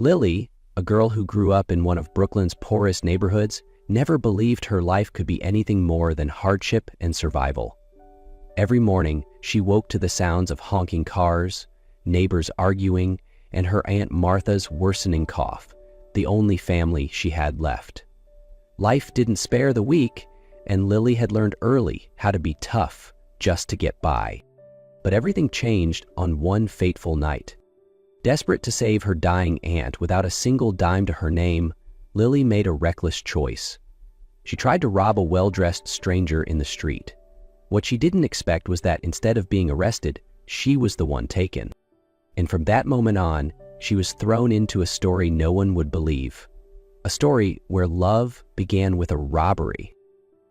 Lily, a girl who grew up in one of Brooklyn's poorest neighborhoods, never believed her life could be anything more than hardship and survival. Every morning, she woke to the sounds of honking cars, neighbors arguing, and her Aunt Martha's worsening cough, the only family she had left. Life didn't spare the weak, and Lily had learned early how to be tough just to get by. But everything changed on one fateful night. Desperate to save her dying aunt without a single dime to her name, Lily made a reckless choice. She tried to rob a well-dressed stranger in the street. What she didn't expect was that instead of being arrested, she was the one taken. And from that moment on, she was thrown into a story no one would believe. A story where love began with a robbery.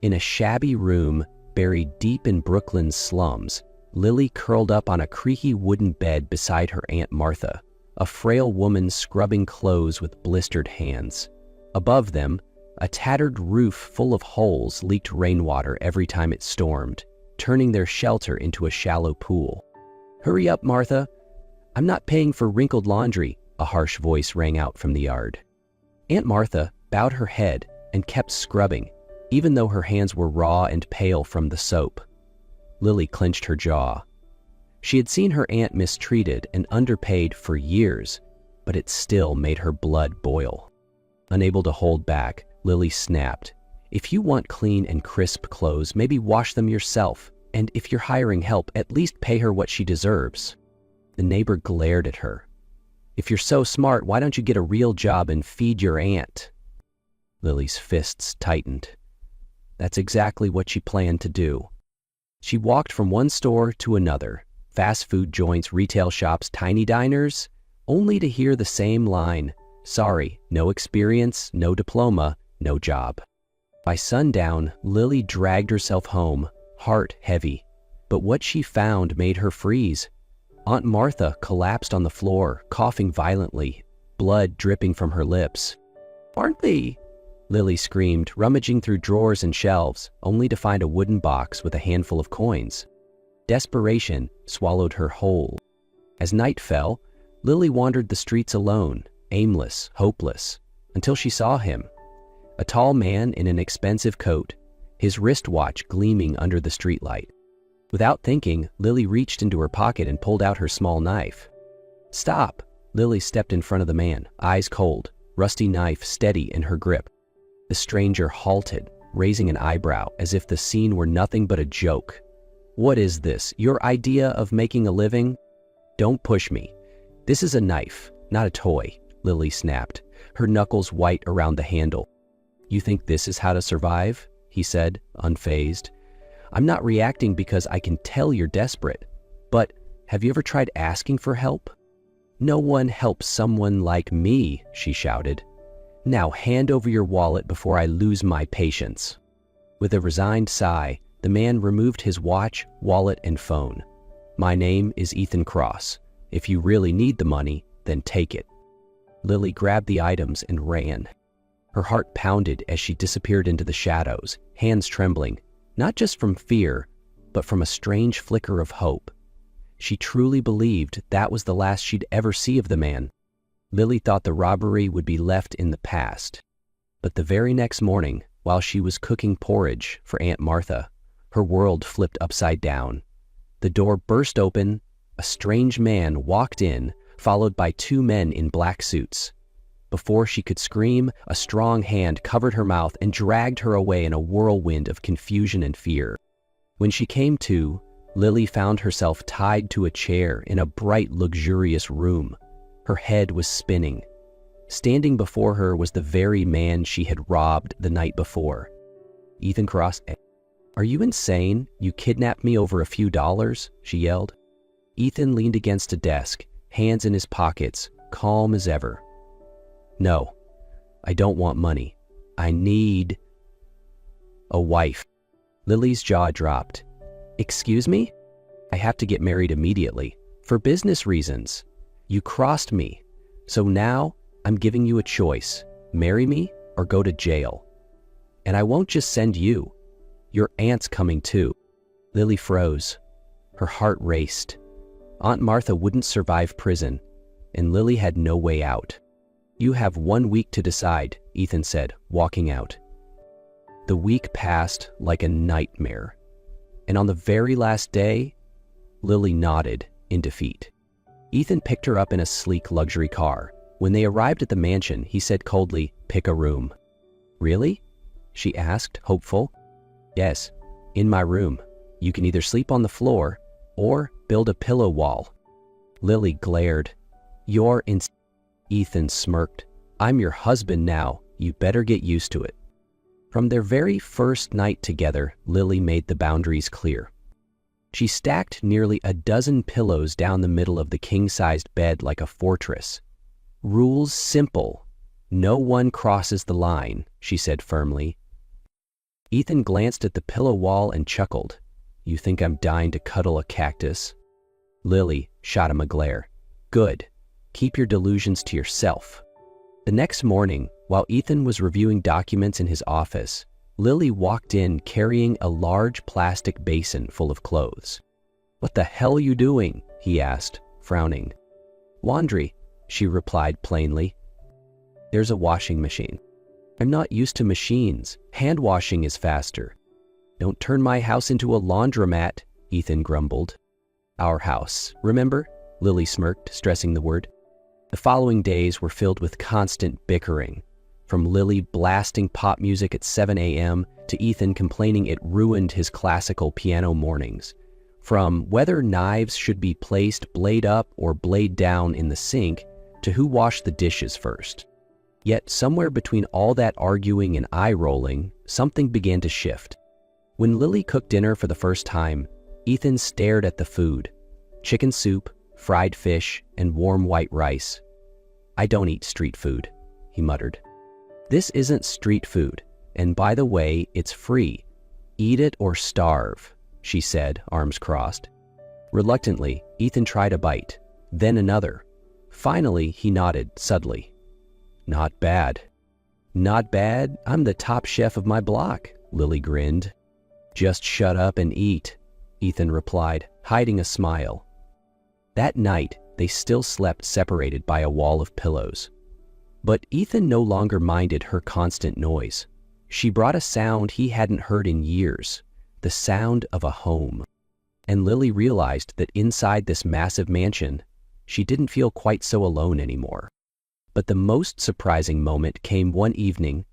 In a shabby room buried deep in Brooklyn's slums, Lily curled up on a creaky wooden bed beside her Aunt Martha, a frail woman scrubbing clothes with blistered hands. Above them, a tattered roof full of holes leaked rainwater every time it stormed, turning their shelter into a shallow pool. "Hurry up, Martha. I'm not paying for wrinkled laundry," a harsh voice rang out from the yard. Aunt Martha bowed her head and kept scrubbing, even though her hands were raw and pale from the soap. Lily clenched her jaw. She had seen her aunt mistreated and underpaid for years, but it still made her blood boil. Unable to hold back, Lily snapped, "If you want clean and crisp clothes, maybe wash them yourself, and if you're hiring help, at least pay her what she deserves." The neighbor glared at her. "If you're so smart, why don't you get a real job and feed your aunt?" Lily's fists tightened. That's exactly what she planned to do. She walked from one store to another, fast food joints, retail shops, tiny diners, only to hear the same line, "Sorry, no experience, no diploma, no job." By sundown, Lily dragged herself home, heart heavy. But what she found made her freeze. Aunt Martha collapsed on the floor, coughing violently, blood dripping from her lips. "Marthy!" Lily screamed, rummaging through drawers and shelves, only to find a wooden box with a handful of coins. Desperation swallowed her whole. As night fell, Lily wandered the streets alone, aimless, hopeless, until she saw him. A tall man in an expensive coat, his wristwatch gleaming under the streetlight. Without thinking, Lily reached into her pocket and pulled out her small knife. "Stop!" Lily stepped in front of the man, eyes cold, rusty knife steady in her grip. The stranger halted, raising an eyebrow as if the scene were nothing but a joke. "What is this, your idea of making a living?" "Don't push me. This is a knife, not a toy," Lily snapped, her knuckles white around the handle. "You think this is how to survive?" he said, unfazed. "I'm not reacting because I can tell you're desperate. But have you ever tried asking for help?" "No one helps someone like me," she shouted. "Now hand over your wallet before I lose my patience." With a resigned sigh, the man removed his watch, wallet, and phone. "My name is Ethan Cross. If you really need the money, then take it." Lily grabbed the items and ran. Her heart pounded as she disappeared into the shadows, hands trembling, not just from fear, but from a strange flicker of hope. She truly believed that was the last she'd ever see of the man. Lily thought the robbery would be left in the past. But the very next morning, while she was cooking porridge for Aunt Martha, her world flipped upside down. The door burst open, a strange man walked in, followed by two men in black suits. Before she could scream, a strong hand covered her mouth and dragged her away in a whirlwind of confusion and fear. When she came to, Lily found herself tied to a chair in a bright, luxurious room. Her head was spinning. Standing before her was the very man she had robbed the night before. "Ethan Cross, are you insane? You kidnapped me over a few dollars?" she yelled. Ethan leaned against a desk, hands in his pockets, calm as ever. "No, I don't want money. I need a wife." Lily's jaw dropped. "Excuse me? I have to get married immediately, for business reasons. You crossed me, so now I'm giving you a choice. Marry me or go to jail. And I won't just send you. Your aunt's coming too." Lily froze. Her heart raced. Aunt Martha wouldn't survive prison, and Lily had no way out. You have 1 week to decide, Ethan said, walking out. The week passed like a nightmare, and on the very last day, Lily nodded in defeat. Ethan picked her up in a sleek luxury car. When they arrived at the mansion, he said coldly, "Pick a room." "Really?" she asked, hopeful. "Yes, in my room. You can either sleep on the floor or build a pillow wall." Lily glared. "You're in..." Ethan smirked. "I'm your husband now. You better get used to it." From their very first night together, Lily made the boundaries clear. She stacked nearly a dozen pillows down the middle of the king-sized bed like a fortress. "Rules simple. No one crosses the line," she said firmly. Ethan glanced at the pillow wall and chuckled. "You think I'm dying to cuddle a cactus?" Lily shot him a glare. "Good. Keep your delusions to yourself." The next morning, while Ethan was reviewing documents in his office, Lily walked in carrying a large plastic basin full of clothes. "What the hell are you doing?" he asked, frowning. "Laundry," she replied plainly. "There's a washing machine." "I'm not used to machines. Hand washing is faster." "Don't turn my house into a laundromat," Ethan grumbled. "Our house, remember?" Lily smirked, stressing the word. The following days were filled with constant bickering, from Lily blasting pop music at 7 a.m. to Ethan complaining it ruined his classical piano mornings, from whether knives should be placed blade up or blade down in the sink to who washed the dishes first. Yet somewhere between all that arguing and eye-rolling, something began to shift. When Lily cooked dinner for the first time, Ethan stared at the food: chicken soup, fried fish, and warm white rice. "I don't eat street food," he muttered. "This isn't street food, and by the way, it's free. Eat it or starve," she said, arms crossed. Reluctantly, Ethan tried a bite, then another. Finally, he nodded subtly. "Not bad." "Not bad? I'm the top chef of my block," Lily grinned. "Just shut up and eat," Ethan replied, hiding a smile. That night, they still slept separated by a wall of pillows. But Ethan no longer minded her constant noise. She brought a sound he hadn't heard in years, the sound of a home. And Lily realized that inside this massive mansion, she didn't feel quite so alone anymore. But the most surprising moment came one evening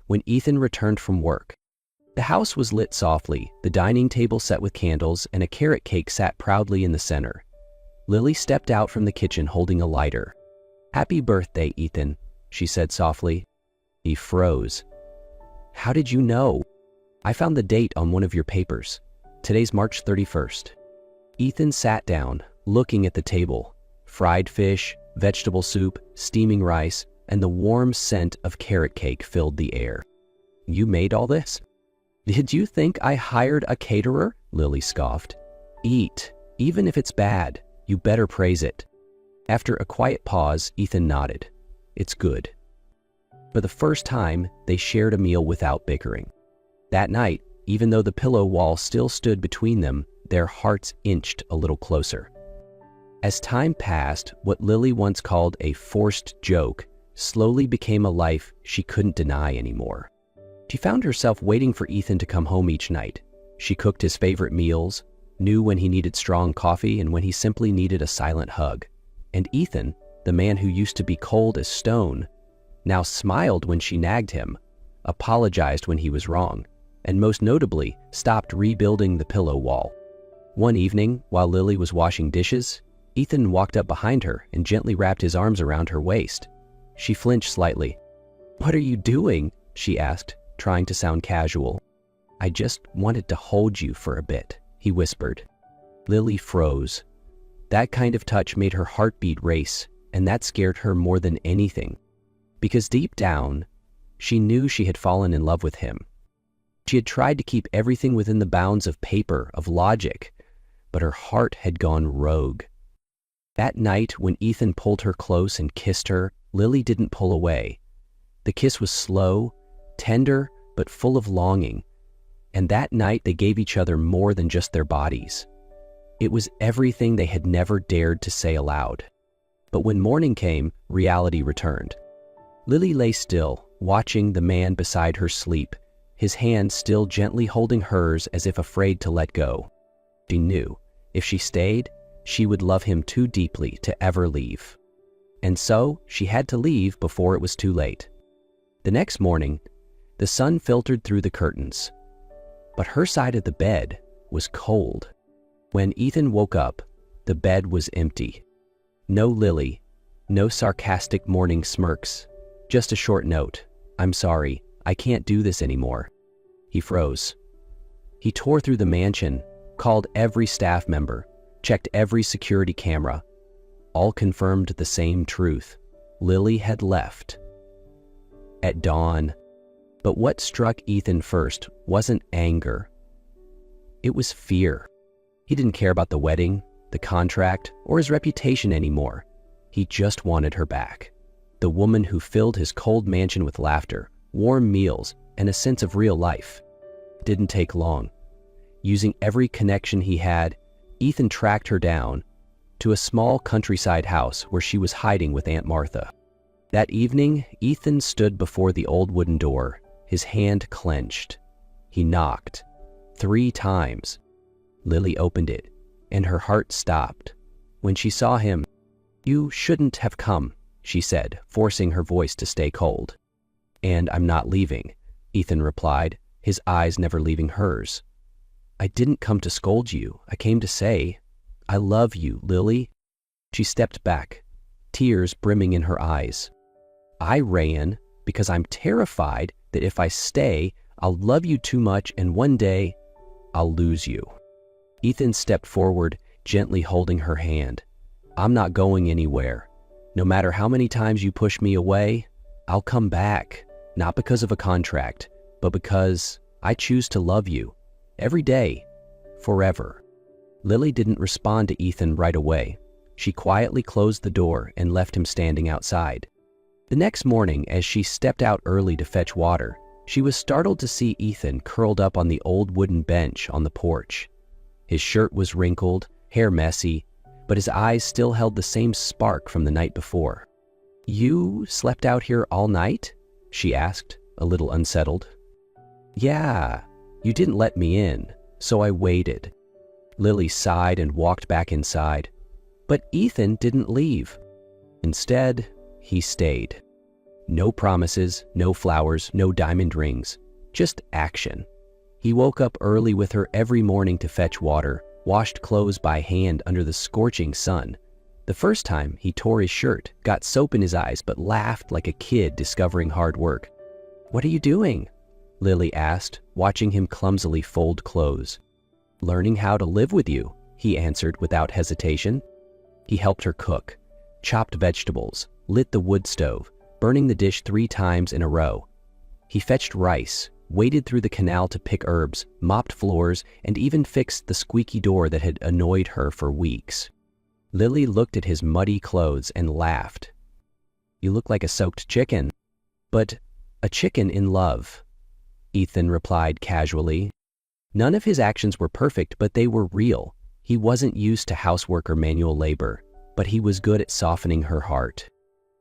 when Ethan returned from work. The house was lit softly, the dining table set with candles, and a carrot cake sat proudly in the center. Lily stepped out from the kitchen holding a lighter. "Happy birthday, Ethan," she said softly. He froze. "How did you know?" "I found the date on one of your papers. Today's March 31st. Ethan sat down, looking at the table. Fried fish, vegetable soup, steaming rice, and the warm scent of carrot cake filled the air. "You made all this?" "Did you think I hired a caterer?" Lily scoffed. "Eat, even if it's bad. You better praise it." After a quiet pause, Ethan nodded. "It's good." For the first time, they shared a meal without bickering. That night, even though the pillow wall still stood between them, their hearts inched a little closer. As time passed, what Lily once called a forced joke slowly became a life she couldn't deny anymore. She found herself waiting for Ethan to come home each night. She cooked his favorite meals, knew when he needed strong coffee and when he simply needed a silent hug. And Ethan, the man who used to be cold as stone, now smiled when she nagged him, apologized when he was wrong, and most notably, stopped rebuilding the pillow wall. One evening, while Lily was washing dishes, Ethan walked up behind her and gently wrapped his arms around her waist. She flinched slightly. "What are you doing?" she asked, trying to sound casual. "I just wanted to hold you for a bit," he whispered. Lily froze. That kind of touch made her heartbeat race, and that scared her more than anything. Because deep down, she knew she had fallen in love with him. She had tried to keep everything within the bounds of paper, of logic, but her heart had gone rogue. That night, when Ethan pulled her close and kissed her, Lily didn't pull away. The kiss was slow, tender, but full of longing. And that night, they gave each other more than just their bodies. It was everything they had never dared to say aloud. But when morning came, reality returned. Lily lay still, watching the man beside her sleep, his hand still gently holding hers as if afraid to let go. She knew, if she stayed, she would love him too deeply to ever leave. And so, she had to leave before it was too late. The next morning, the sun filtered through the curtains, but her side of the bed was cold. When Ethan woke up, the bed was empty. No Lily, no sarcastic morning smirks, just a short note. "I'm sorry, I can't do this anymore." He froze. He tore through the mansion, called every staff member, checked every security camera. All confirmed the same truth. Lily had left. At dawn. But what struck Ethan first wasn't anger. It was fear. He didn't care about the wedding, the contract, or his reputation anymore. He just wanted her back. The woman who filled his cold mansion with laughter, warm meals, and a sense of real life. It didn't take long. Using every connection he had, Ethan tracked her down to a small countryside house where she was hiding with Aunt Martha. That evening, Ethan stood before the old wooden door, his hand clenched. He knocked 3 times. Lily opened it, and her heart stopped. When she saw him, "You shouldn't have come," she said, forcing her voice to stay cold. "And I'm not leaving," Ethan replied, his eyes never leaving hers. "I didn't come to scold you. I came to say, I love you, Lily." She stepped back, tears brimming in her eyes. "I ran because I'm terrified that if I stay, I'll love you too much and one day, I'll lose you." Ethan stepped forward, gently holding her hand. "I'm not going anywhere. No matter how many times you push me away, I'll come back, not because of a contract, but because I choose to love you, every day, forever." Lily didn't respond to Ethan right away. She quietly closed the door and left him standing outside. The next morning, as she stepped out early to fetch water, she was startled to see Ethan curled up on the old wooden bench on the porch. His shirt was wrinkled, hair messy, but his eyes still held the same spark from the night before. "You slept out here all night?" she asked, a little unsettled. "Yeah, you didn't let me in, so I waited." Lily sighed and walked back inside. But Ethan didn't leave. Instead, he stayed. No promises, no flowers, no diamond rings, just action. He woke up early with her every morning to fetch water, washed clothes by hand under the scorching sun. The first time, he tore his shirt, got soap in his eyes, but laughed like a kid discovering hard work. "What are you doing?" Lily asked, watching him clumsily fold clothes. "Learning how to live with you," he answered without hesitation. He helped her cook, chopped vegetables, lit the wood stove, burning the dish 3 times in a row. He fetched rice, waded through the canal to pick herbs, mopped floors, and even fixed the squeaky door that had annoyed her for weeks. Lily looked at his muddy clothes and laughed. "You look like a soaked chicken." "But a chicken in love," Ethan replied casually. None of his actions were perfect, but they were real. He wasn't used to housework or manual labor, but he was good at softening her heart.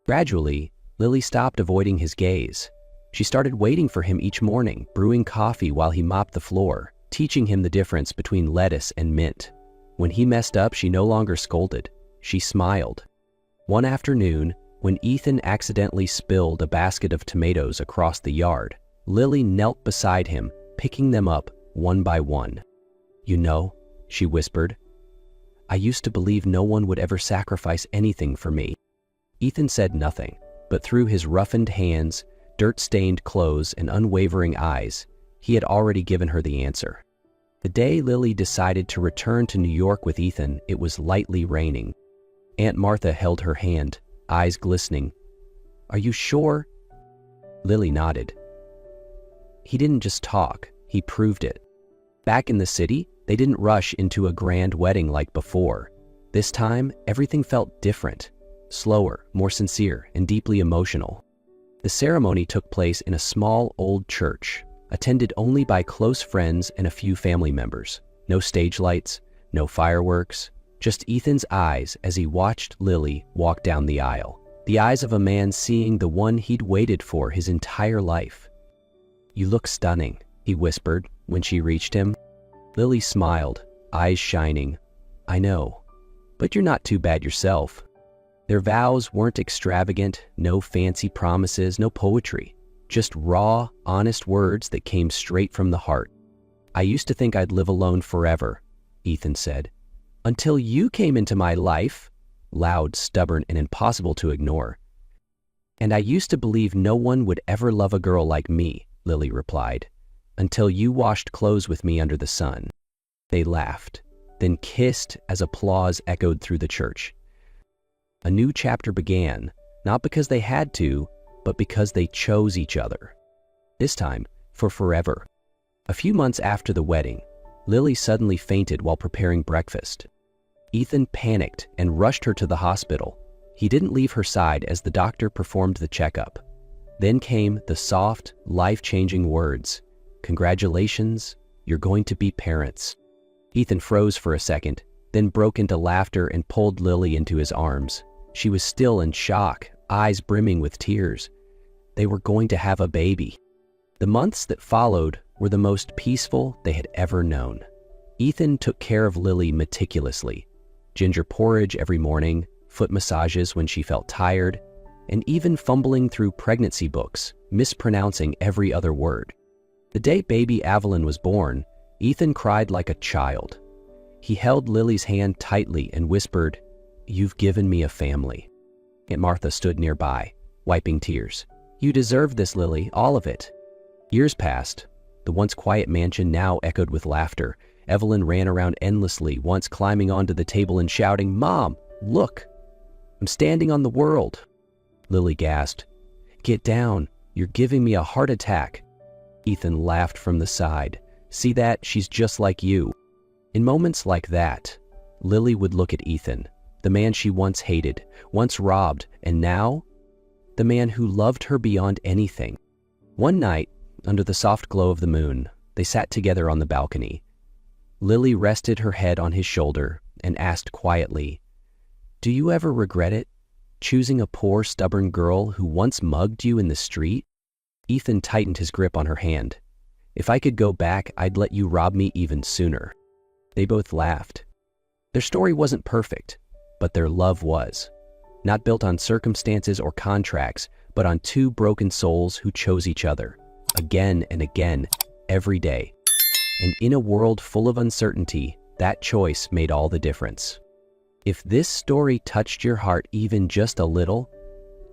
Gradually, Lily stopped avoiding his gaze. She started waiting for him each morning, brewing coffee while he mopped the floor, teaching him the difference between lettuce and mint. When he messed up, she no longer scolded. She smiled. One afternoon, when Ethan accidentally spilled a basket of tomatoes across the yard, Lily knelt beside him, picking them up one by one. "You know," she whispered, "I used to believe no one would ever sacrifice anything for me." Ethan said nothing, but through his roughened hands, dirt-stained clothes, and unwavering eyes, he had already given her the answer. The day Lily decided to return to New York with Ethan, it was lightly raining. Aunt Martha held her hand, eyes glistening. "Are you sure?" Lily nodded. He didn't just talk, he proved it. Back in the city, they didn't rush into a grand wedding like before. This time, everything felt different, slower, more sincere, and deeply emotional. The ceremony took place in a small old church, attended only by close friends and a few family members. No stage lights, no fireworks, just Ethan's eyes as he watched Lily walk down the aisle. the eyes of a man seeing the one he'd waited for his entire life. "You look stunning," he whispered when she reached him. Lily smiled, eyes shining. "I know, but you're not too bad yourself." Their vows weren't extravagant, no fancy promises, no poetry, just raw, honest words that came straight from the heart. "I used to think I'd live alone forever," Ethan said. "Until you came into my life," loud, stubborn, and impossible to ignore. "And I used to believe no one would ever love a girl like me," Lily replied, "until you washed clothes with me under the sun." They laughed, then kissed as applause echoed through the church. A new chapter began, not because they had to, but because they chose each other. This time, for forever. A few months after the wedding, Lily suddenly fainted while preparing breakfast. Ethan panicked and rushed her to the hospital. He didn't leave her side as the doctor performed the checkup. Then came the soft, life-changing words, "Congratulations, you're going to be parents." Ethan froze for a second, then broke into laughter and pulled Lily into his arms. She was still in shock, eyes brimming with tears. They were going to have a baby. The months that followed were the most peaceful they had ever known. Ethan took care of Lily meticulously. Ginger porridge every morning, foot massages when she felt tired, and even fumbling through pregnancy books, mispronouncing every other word. The day baby Evelyn was born, Ethan cried like a child. He held Lily's hand tightly and whispered, "You've given me a family." Aunt Martha stood nearby, wiping tears. "You deserve this, Lily, all of it." Years passed. The once quiet mansion now echoed with laughter. Evelyn ran around endlessly, once climbing onto the table and shouting, "Mom, look! I'm standing on the world." Lily gasped, "Get down, you're giving me a heart attack." Ethan laughed from the side. "See that? She's just like you." In moments like that, Lily would look at Ethan, the man she once hated, once robbed, and now, the man who loved her beyond anything. One night, under the soft glow of the moon, they sat together on the balcony. Lily rested her head on his shoulder and asked quietly, "Do you ever regret it, choosing a poor, stubborn girl who once mugged you in the street?" Ethan tightened his grip on her hand. "If I could go back, I'd let you rob me even sooner." They both laughed. Their story wasn't perfect, but their love was. Not built on circumstances or contracts, but on two broken souls who chose each other, again and again, every day. And in a world full of uncertainty, that choice made all the difference. If this story touched your heart even just a little,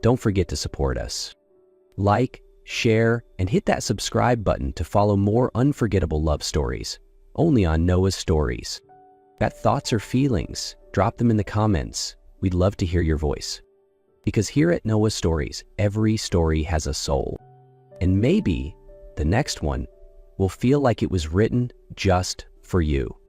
don't forget to support us. Like, share, and hit that subscribe button to follow more unforgettable love stories, only on Noah's Stories. Got thoughts or feelings? Drop them in the comments. We'd love to hear your voice. Because here at Noah's Stories, every story has a soul. And maybe the next one will feel like it was written just for you.